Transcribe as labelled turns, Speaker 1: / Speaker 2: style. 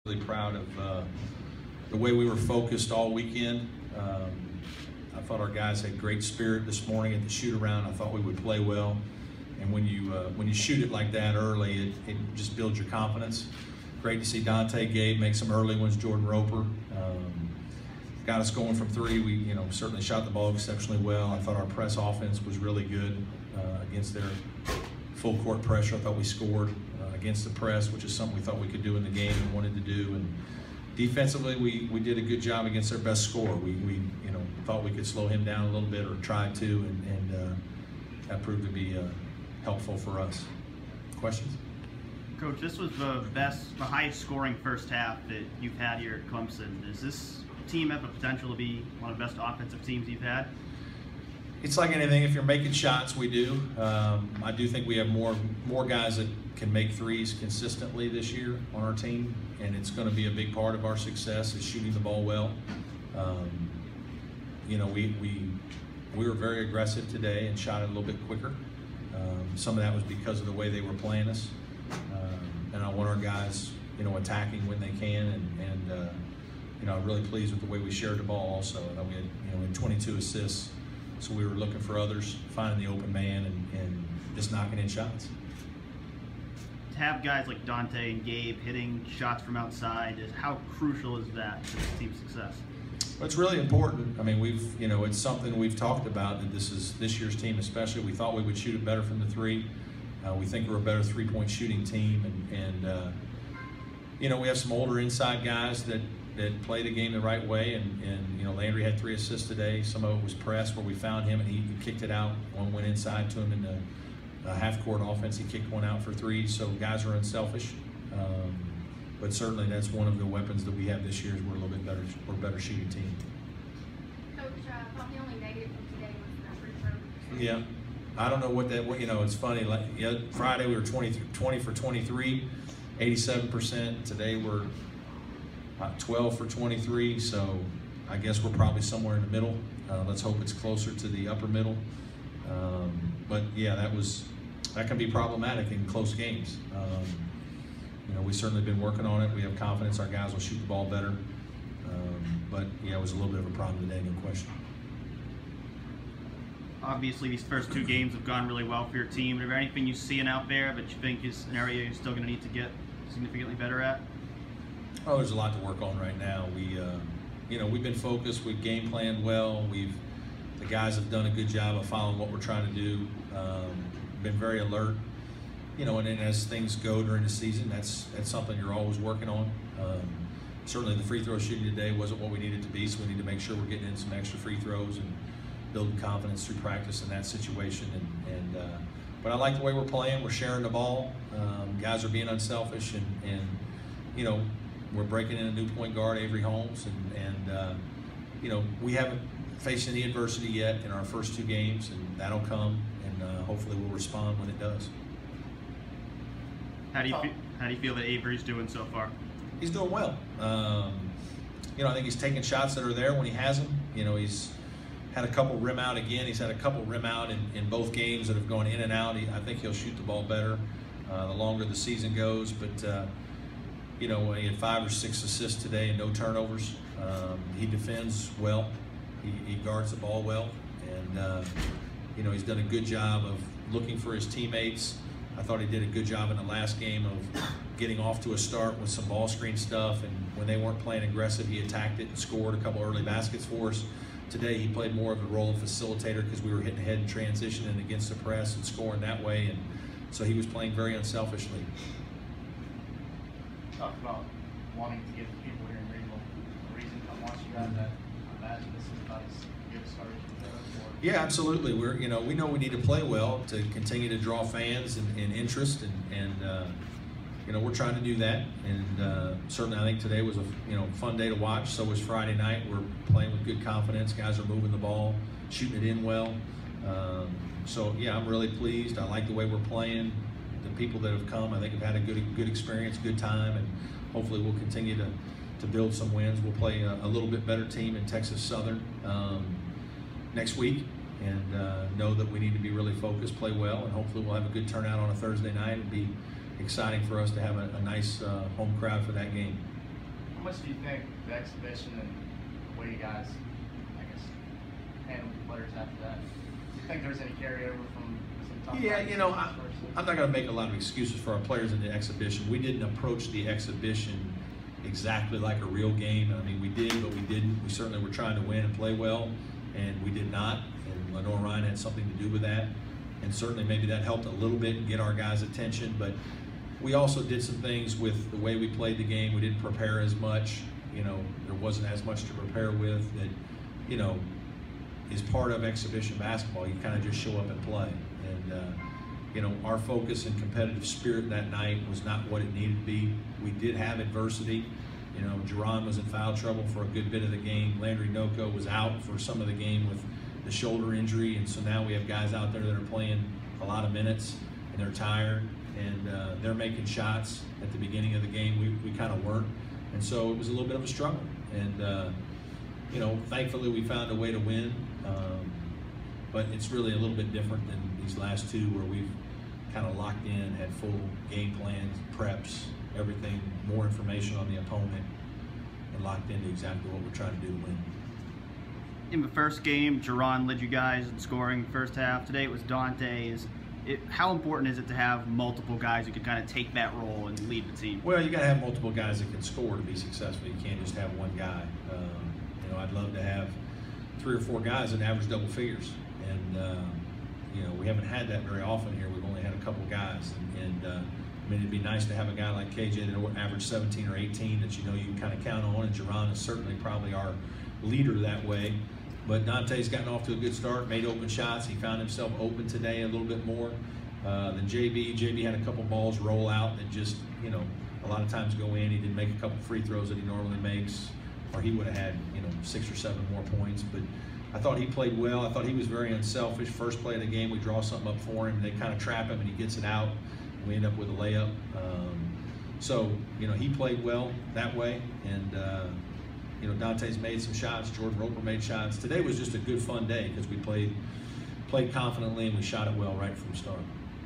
Speaker 1: Really proud of the way we were focused all weekend. I thought our guys had great spirit this morning at the shoot around. I thought we would play well, and when you shoot it like that early, it just builds your confidence. Great to see Dante, Gabe make some early ones. Jordan Roper got us going from three. We certainly shot the ball exceptionally well. I thought our press offense was really good against their full court pressure. I thought we scored against the press, which is something we thought we could do in the game and wanted to do. And defensively, we did a good job against their best scorer. We thought we could slow him down a little bit, or tried to, and that proved to be helpful for us. Questions?
Speaker 2: Coach, this was the highest scoring first half that you've had here at Clemson. Does this team have the potential to be one of the best offensive teams you've had?
Speaker 1: It's like anything. If you're making shots, we do. I do think we have more guys that can make threes consistently this year on our team, and it's going to be a big part of our success is shooting the ball well. We were very aggressive today and shot it a little bit quicker. Some of that was because of the way they were playing us, and I want our guys, attacking when they can, and I'm really pleased with the way we shared the ball. Also, we had 22 assists, so we were looking for others, finding the open man, and just knocking in shots.
Speaker 2: To have guys like Dante and Gabe hitting shots from outside, how crucial is that to this team's success?
Speaker 1: Well, it's really important. I mean, it's something we've talked about, that this year's team especially. We thought we would shoot it better from the three. We think we're a better three-point shooting team, and we have some older inside guys that play the game the right way, and Landry had 3 assists today. Some of it was press where we found him and he kicked it out. One went inside to him in the half-court offense. He kicked one out for 3. So guys are unselfish, but certainly that's one of the weapons that we have this year. Is we're a little bit better. We're a better shooting team.
Speaker 3: Coach, probably the only negative from today was that free throw.
Speaker 1: Yeah, I don't know what that. It's funny. Friday we were 20 for 23, 87%. Today we're 12 for 23. So I guess we're probably somewhere in the middle. Let's hope it's closer to the upper middle. But yeah, that can be problematic in close games. We've certainly been working on it. We have confidence our guys will shoot the ball better. But yeah, it was a little bit of a problem today, no question.
Speaker 2: Obviously, these first 2 games have gone really well for your team. Is there anything you see out there that you think is an area you're still going to need to get significantly better at?
Speaker 1: Oh, there's a lot to work on right now. We've been focused. We've game planned well. The guys have done a good job of following what we're trying to do. Been very alert. And then as things go during the season, that's something you're always working on. Certainly the free throw shooting today wasn't what we needed to be, so we need to make sure we're getting in some extra free throws and building confidence through practice in that situation. But I like the way we're playing. We're sharing the ball. Guys are being unselfish, and we're breaking in a new point guard, Avery Holmes, and we haven't faced any adversity yet in our first 2 games, and that'll come, and hopefully we'll respond when it does.
Speaker 2: How do you feel that Avery's doing so far?
Speaker 1: He's doing well. I think he's taking shots that are there when he has them. He's had a couple rim out again. He's had a couple rim out in both games that have gone in and out. I think he'll shoot the ball better the longer the season goes. But he had 5 or 6 assists today and no turnovers. He defends well. He guards the ball well, and he's done a good job of looking for his teammates. I thought he did a good job in the last game of getting off to a start with some ball screen stuff, and when they weren't playing aggressive, he attacked it and scored a couple early baskets for us. Today he played more of a role of facilitator because we were hitting head and transition and against the press and scoring that way, and so he was playing very unselfishly.
Speaker 4: Talk about wanting to get people here in Greenville. The reason to come watch you guys, I imagine this is about as good a start as you've ever for.
Speaker 1: Yeah, absolutely. We know we need to play well to continue to draw fans and interest, and we're trying to do that. And certainly, I think today was a fun day to watch. So was Friday night. We're playing with good confidence. Guys are moving the ball, shooting it in well. So yeah, I'm really pleased. I like the way we're playing. The people that have come, I think, have had a good experience, good time, and hopefully we'll continue to build some wins. We'll play a little bit better team in Texas Southern next week, and know that we need to be really focused, play well, and hopefully we'll have a good turnout on a Thursday night. It'd be exciting for us to have a nice home crowd for that game.
Speaker 4: How much do you think the exhibition and the way you guys, I guess, handled the players after that? Do you think there's any carryover from some tough
Speaker 1: Yeah,
Speaker 4: practices
Speaker 1: you know,
Speaker 4: in the first?
Speaker 1: I'm not going to make a lot of excuses for our players in the exhibition. We didn't approach the exhibition exactly like a real game. I mean, we did, but we didn't. We certainly were trying to win and play well, and we did not. And Lenore Ryan had something to do with that. And certainly maybe that helped a little bit and get our guys' attention. But we also did some things with the way we played the game. We didn't prepare as much. You know, there wasn't as much to prepare with that, you know, is part of exhibition basketball. You kind of just show up and play. And, you know, our focus and competitive spirit that night was not what it needed to be. We did have adversity. You know, Jerron was in foul trouble for a good bit of the game. Landry Noko was out for some of the game with the shoulder injury, and so now we have guys out there that are playing a lot of minutes, and they're tired, and they're making shots. At the beginning of the game, we kind of weren't, and so it was a little bit of a struggle. And you know, thankfully we found a way to win, but it's really a little bit different than these last two where we've kind of locked in, had full game plans, preps, everything, more information on the opponent, and locked into exactly what we're trying to do to win.
Speaker 2: In the first game, Jerron led you guys in scoring the first half. Today it was Dante. How important is it to have multiple guys who can kind of take that role and lead the team?
Speaker 1: Well, you got to have multiple guys that can score to be successful. You can't just have one guy. You know, I'd love to have 3 or 4 guys that average double figures, and you know, we haven't had that very often here. We've only had a couple guys, and I mean, it'd be nice to have a guy like KJ that will average 17 or 18 that you know you can kind of count on, and Jerron is certainly probably our leader that way. But Dante's gotten off to a good start, made open shots. He found himself open today a little bit more than JB. JB had a couple balls roll out that just, you know, a lot of times go in. He didn't make a couple free throws that he normally makes, or he would have had, you know, 6 or 7 more points. But I thought he played well. I thought he was very unselfish. First play of the game, we draw something up for him. They kind of trap him, and he gets it out. And we end up with a layup. So, you know, he played well that way. And, you know, Dante's made some shots. Jordan Roper made shots. Today was just a good, fun day because we played confidently and we shot it well right from the start.